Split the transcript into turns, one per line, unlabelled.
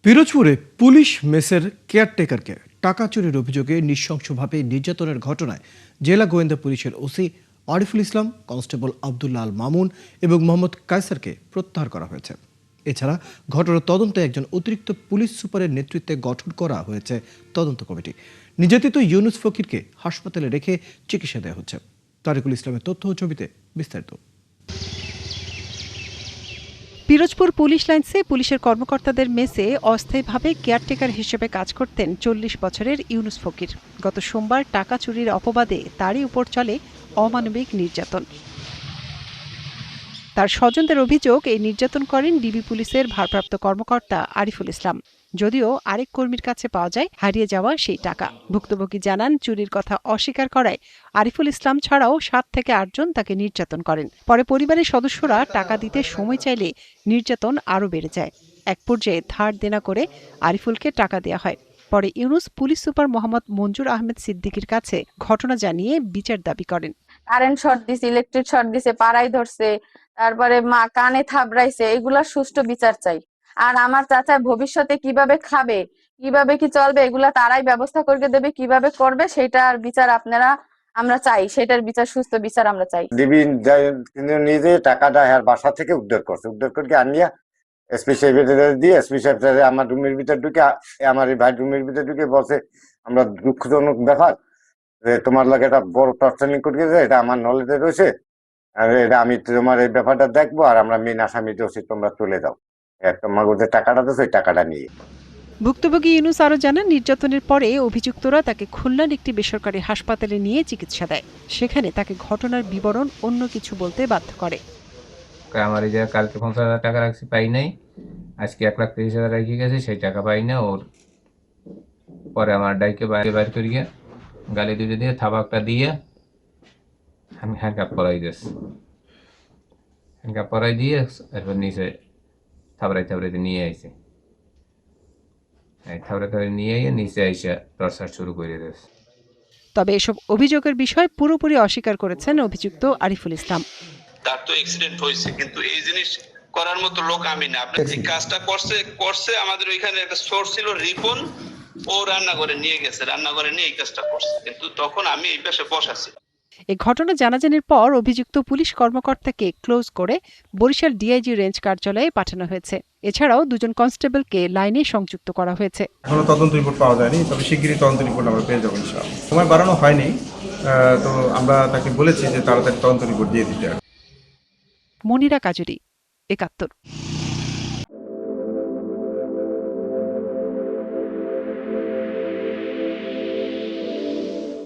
পিরোজপুরে police মেসের কেয়ারটেকারকে টাকা চুরির অভিযোগে নৃশংসভাবে নির্যাতনের ঘটনায় জেলা গোয়েন্দা পুলিশের ওসি আরিফুল ইসলাম, কনস্টেবল আব্দুল্লাহ আল মামুন এবং মোহাম্মদ কায়সারকে প্রত্যাহার করা হয়েছে। এছাড়া ঘটনার তদন্তে একজন অতিরিক্ত পুলিশ সুপারের নেতৃত্বে গঠন করা হয়েছে তদন্ত কমিটি। নির্যাতিত ইউনুস ফকিরকে হাসপাতালে রেখে চিকিৎসা দেওয়া হচ্ছে। তারিকুল ইসলামের তথ্য ও ছবিতে বিস্তারিত।
পিরোজপুর পুলিশ লাইন্সে পুলিশের কর্মকর্তাদের মেসে অস্থায়ীভাবে কেয়ারটেকার হিসেবে কাজ করতেন ৪০ বছরের ইউনুস ফকির। গত সোমবার টাকা চুরির অপবাদে তারই উপর চলে অমানবিক নির্যাতন। তার স্বজনদের অভিযোগ, এই নির্যাতন করেন ডিবি পুলিশের ভারপ্রাপ্ত কর্মকর্তা আরিফুল ইসলাম। যদিও আরেক কর্মীর কাছে পাওয়া যায় হারিয়ে যাওয়া সেই টাকা। ভুক্তভোগী জানান, চুরির কথা অস্বীকার করায় আরিফুল ইসলাম ছাড়াও ৭ থেকে ৮ জন তাকে নির্যাতন করেন। পরে পরিবারের সদস্যরা টাকা দিতে সময় চাইলে নির্যাতন আরও বেড়ে যায়। এক পর্যায়ে ধার দেনা করে আরিফুলকে টাকা দেওয়া হয়। পরে ইউনুস পুলিশ সুপার মোহাম্মদ মঞ্জুর আহমেদ সিদ্দিকীর কাছে ঘটনা জানিয়ে বিচার দাবি করেন।
কারেন্ট শর্ট দিছে, ইলেকট্রিক শর্ট দিছে, পাড়ায় ধরছে, তারপরে মা কানে থাবড়াইছে, এগুলা সুষ্ঠু বিচার চাই। আর আমার চাচা ভবিষ্যতে কিভাবে খাবে, কিভাবে কি চলবে, এগুলা তারাই ব্যবস্থা করে দেবে, কিভাবে করবে সেটার বিচার আমরা চাই, সেটার বিচার, সুস্থ বিচার আমরা চাই।
ডিবি নিজে টাকাটা বাসা থেকে উদ্ধার করছে, উদ্ধার করে আনিয়া এসপি সাহেবের দিয়ে এসপি সাহেব আমার রুমের ভিতর ঢুকে, আমার এই ভাই রুমের ভিতর ঢুকে বলছে, আমরা দুঃখজনক ব্যাপার, তোমার লাগে একটা বড় টর্চারিং করে গেছে, এটা আমার নলেজে রয়েছে, আর এটা আমি তোমার এই ব্যাপারটা দেখবো, আর আমরা মেন আসামি দোষী, তোমরা চলে যাও, তোমার যে টাকাটা দিচ্ছে ওই টাকাটা নিয়ে।
ভুক্তভোগী ইউনুস আরও জানান, নির্যাতনের পরে অভিযুক্তরা তাকে খুলনার একটি বেসরকারি হাসপাতালে নিয়ে চিকিৎসা দেয়। সেখানে তাকে ঘটনার বিবরণ অন্য কিছু বলতে বাধ্য করে।
আমার এই যে কালকে 50,000 টাকা রাখছি, পাই নাই, আজকে 1,30,000 রেখে গেছে, সেই টাকা পাই না। ওর পরে আমার ডাইকে বাইর করিয়ে গালি দুটো দিয়ে থাবাকটা দিয়ে আমি হ্যান্ডকাপ পরাই দিয়েছি। হ্যান্ডকাপ পরাই দিয়ে এরপর নিচে থাবড়াইতে নিয়ে আইছে। থাবড়াই নিয়ে নিচে আইসা টর্চার শুরু করে দিয়েছে।
তবে এসব অভিযোগের বিষয় পুরোপুরি অস্বীকার করেছেন অভিযুক্ত আরিফুল ইসলাম।
তার তো অ্যাক্সিডেন্ট হয়েছে, কিন্তু এই জিনিস করার মতো লোক আমি না। আপনি যে কাজটা করছে আমাদের ওইখানে একটা সোর্স ছিল রিপন, ও রান্নাঘরে নিয়ে গেছে, রান্নাঘরে নিয়ে এই কাজটা করছে, কিন্তু তখন আমি এই পাশে বসাছি।
এই ঘটনা জানাজানির পর অভিযুক্ত পুলিশ কর্মকর্তাকে ক্লোজ করে বরিশাল ডিআইজি রেঞ্জ কার্যালয়ে পাঠানো হয়েছে। এছাড়াও 2 জন কনস্টেবলকে লাইনে সংযুক্ত করা হয়েছে।
এখনো তদন্ত রিপোর্ট পাওয়া যায়নি, তবে শিগগিরই তদন্ত রিপোর্ট আমরা পেয়ে যাবো ইনশাআল্লাহ। সময় বাড়ানো হয়নি, তো আমরা তাকে বলেছি যে তাড়াতাড়ি তদন্ত রিপোর্ট দিয়ে দিতে।
মনিরা কাজুরি, 71।